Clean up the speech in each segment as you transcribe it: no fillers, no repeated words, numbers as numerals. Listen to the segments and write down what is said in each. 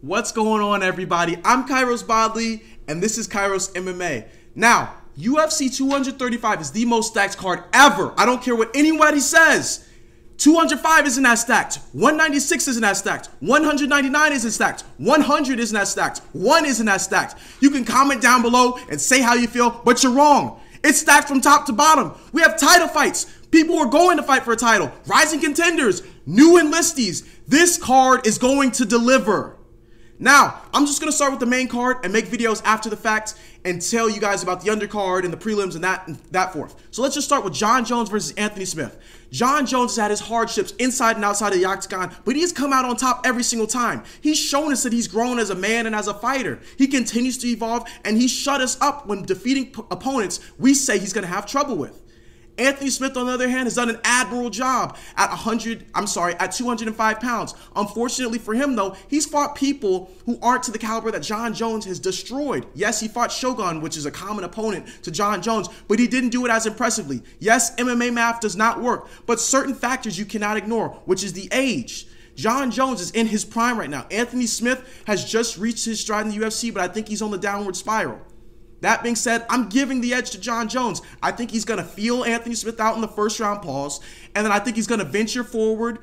What's going on, everybody? I'm Kairos Bodley, and this is Kairos MMA. Now, UFC 235 is the most stacked card ever. I don't care what anybody says. 205 isn't that stacked. 196 isn't that stacked. 199 isn't stacked. 100 isn't that stacked. 1 isn't that stacked. You can comment down below and say how you feel, but you're wrong. It's stacked from top to bottom. We have title fights. People who are going to fight for a title. Rising contenders. New enlistees. This card is going to deliver. Now, I'm just going to start with the main card and make videos after the fact and tell you guys about the undercard and the prelims and that forth. So let's just start with Jon Jones versus Anthony Smith. Jon Jones has had his hardships inside and outside of the octagon, but he's come out on top every single time. He's shown us that he's grown as a man and as a fighter. He continues to evolve, and he shut us up when defeating opponents we say he's going to have trouble with. Anthony Smith, on the other hand, has done an admirable job at 205 pounds. Unfortunately for him, though, he's fought people who aren't to the caliber that Jon Jones has destroyed. Yes, he fought Shogun, which is a common opponent to Jon Jones, but he didn't do it as impressively. Yes, MMA math does not work, but certain factors you cannot ignore, which is the age. Jon Jones is in his prime right now. Anthony Smith has just reached his stride in the UFC, but I think he's on the downward spiral. That being said, I'm giving the edge to Jon Jones. I think he's going to feel Anthony Smith out in the first round pause, and then I think he's going to venture forward,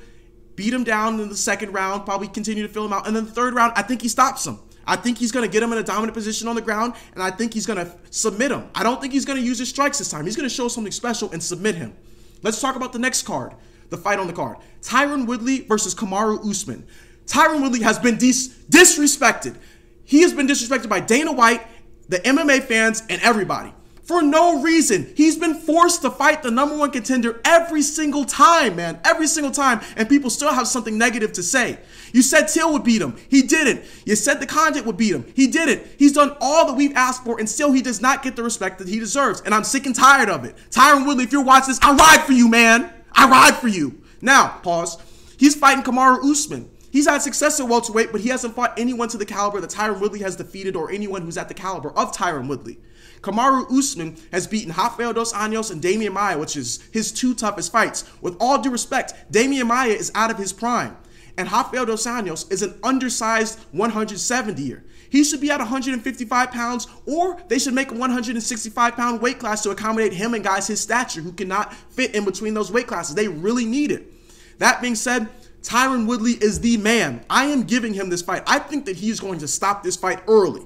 beat him down in the second round, probably continue to feel him out, and then the third round, I think he stops him. I think he's going to get him in a dominant position on the ground, and I think he's going to submit him. I don't think he's going to use his strikes this time. He's going to show something special and submit him. Let's talk about the next card, the fight on the card. TYRON Woodley versus Kamaru Usman. TYRON Woodley has been disrespected. He has been disrespected by Dana White, the MMA fans, and everybody. For no reason. He's been forced to fight the #1 contender every single time, man. Every single time. And people still have something negative to say. You said Till would beat him. He didn't. You said the Condit would beat him. He didn't. He's done all that we've asked for, and still he does not get the respect that he deserves. And I'm sick and tired of it. TYRON Woodley, if you're watching this, I ride for you, man. I ride for you. Now, pause. He's fighting Kamaru Usman. He's had success at welterweight, but he hasn't fought anyone to the caliber that TYRON Woodley has defeated, or anyone who's at the caliber of TYRON Woodley. Kamaru Usman has beaten Rafael dos Anjos and Demian Maia, which is his 2 toughest fights. With all due respect, Demian Maia is out of his prime, and Rafael dos Anjos is an undersized 170er. He should be at 155 pounds, or they should make a 165-pound weight class to accommodate him and guys his stature who cannot fit in between those weight classes. They really need it. That being said, TYRON Woodley is the man. I am giving him this fight. I think that he's going to stop this fight early.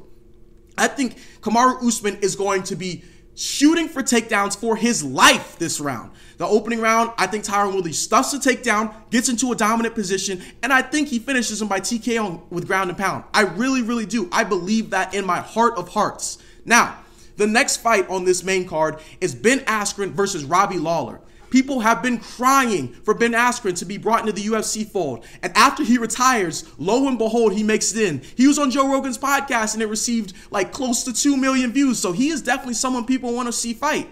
I think Kamaru Usman is going to be shooting for takedowns for his life this round. The opening round, I think TYRON Woodley stuffs the takedown, gets into a dominant position, and I think he finishes him by TKO with ground and pound. I really, really do. I believe that in my heart of hearts. Now, the next fight on this main card is Ben Askren versus Robbie Lawler. People have been crying for Ben Askren to be brought into the UFC fold. And after he retires, lo and behold, he makes it in. He was on Joe Rogan's podcast and it received like close to 2 million views. So he is definitely someone people want to see fight.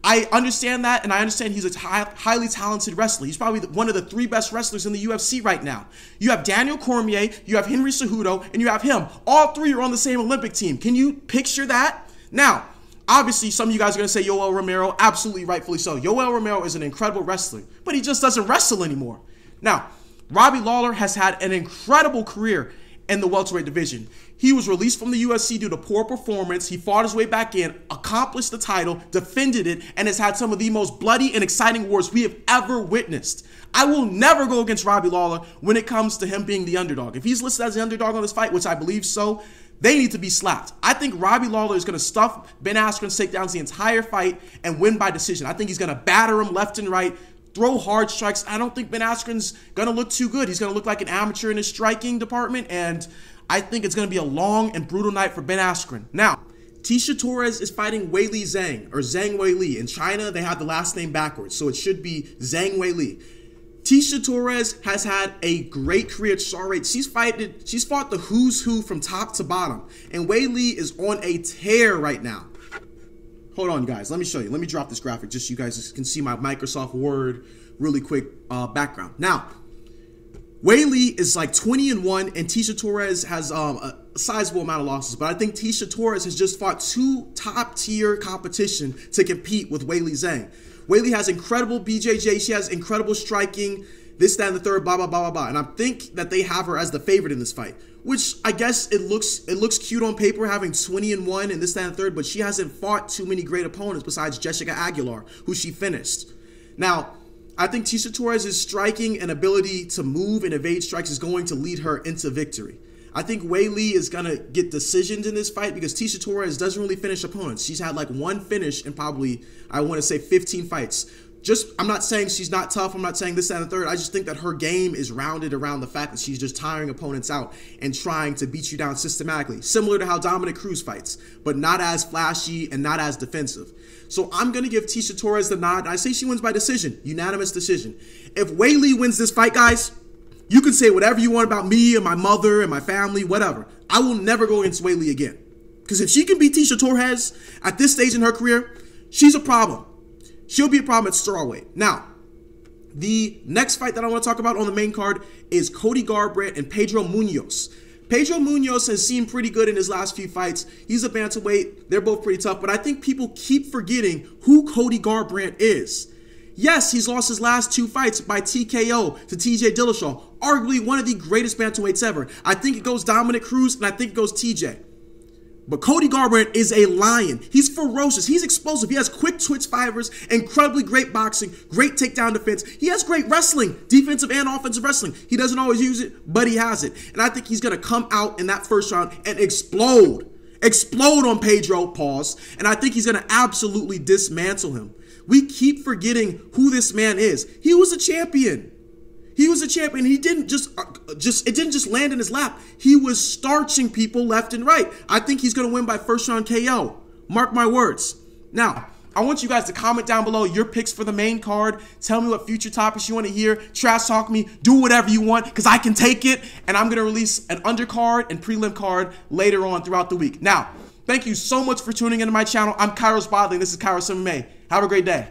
I understand that, and I understand he's a highly talented wrestler. He's probably one of the 3 best wrestlers in the UFC right now. You have Daniel Cormier, you have Henry Cejudo, and you have him. All 3 are on the same Olympic team. Can you picture that? Now, obviously, some of you guys are going to say Yoel Romero. Absolutely rightfully so. Yoel Romero is an incredible wrestler, but he just doesn't wrestle anymore. Now, Robbie Lawler has had an incredible career in the welterweight division. He was released from the UFC due to poor performance. He fought his way back in, accomplished the title, defended it, and has had some of the most bloody and exciting wars we have ever witnessed. I will never go against Robbie Lawler when it comes to him being the underdog. If he's listed as the underdog on this fight, which I believe so, they need to be slapped. I think Robbie Lawler is going to stuff Ben Askren's takedowns the entire fight and win by decision. I think he's going to batter him left and right, throw hard strikes. I don't think Ben Askren's going to look too good. He's going to look like an amateur in his striking department, and I think it's going to be a long and brutal night for Ben Askren. Now, Tecia Torres is fighting Weili Zhang, or Zhang Weili. In China, they have the last name backwards, so it should be Zhang Weili. Tecia Torres has had a great career at strawweight. She's fought the who's who from top to bottom. And Weili is on a tear right now. Hold on, guys. Let me show you. Let me drop this graphic just so you guys can see my Microsoft Word really quick background. Now, Weili is like 20-1, and Tecia Torres has a sizable amount of losses. But I think Tecia Torres has just fought 2 top-tier competition to compete with Weili Zhang. Weili has incredible BJJ. She has incredible striking. this, that, and the third, blah, blah, blah, blah, blah. And I think that they have her as the favorite in this fight, which I guess it looks cute on paper, having 20-1 and this, that, and the third, but she hasn't fought too many great opponents besides Jessica Aguilar, who she finished. Now, I think Tecia Torres' striking and ability to move and evade strikes is going to lead her into victory. I think Weili is going to get decisions in this fight because Tecia Torres doesn't really finish opponents. She's had like one finish in probably, I want to say 15 fights. I'm not saying she's not tough. I'm not saying this, that, and the third. I just think that her game is rounded around the fact that she's just tiring opponents out and trying to beat you down systematically. Similar to how Dominic Cruz fights, but not as flashy and not as defensive. So I'm going to give Tecia Torres the nod. I say she wins by decision, unanimous decision. If Weili wins this fight, guys, you can say whatever you want about me and my mother and my family, whatever. I will never go against Weili again. Because if she can beat Tecia Torres at this stage in her career, she's a problem. She'll be a problem at strawweight. Now, the next fight that I want to talk about on the main card is Cody Garbrandt and Pedro Munhoz. Pedro Munhoz has seemed pretty good in his last few fights. He's a bantamweight. They're both pretty tough, but I think people keep forgetting who Cody Garbrandt is. Yes, he's lost his last 2 fights by TKO to TJ Dillashaw, arguably one of the greatest bantamweights ever. I think it goes Dominic Cruz, and I think it goes TJ. But Cody Garbrandt is a lion. He's ferocious. He's explosive. He has quick twitch fibers, incredibly great boxing, great takedown defense. He has great wrestling, defensive and offensive wrestling. He doesn't always use it, but he has it. And I think he's going to come out in that first round and explode on Pedro, pause. And I think he's going to absolutely dismantle him. We keep forgetting who this man is. He was a champion. He was a champion. He didn't it didn't just land in his lap. He was starching people left and right. I think he's going to win by first round KO. Mark my words. Now, I want you guys to comment down below your picks for the main card. Tell me what future topics you want to hear. Trash talk me. Do whatever you want because I can take it. And I'm going to release an undercard and prelim card later on throughout the week. Now, thank you so much for tuning into my channel. I'm Kairos Bodley, and this is Kairos MMA. Have a great day.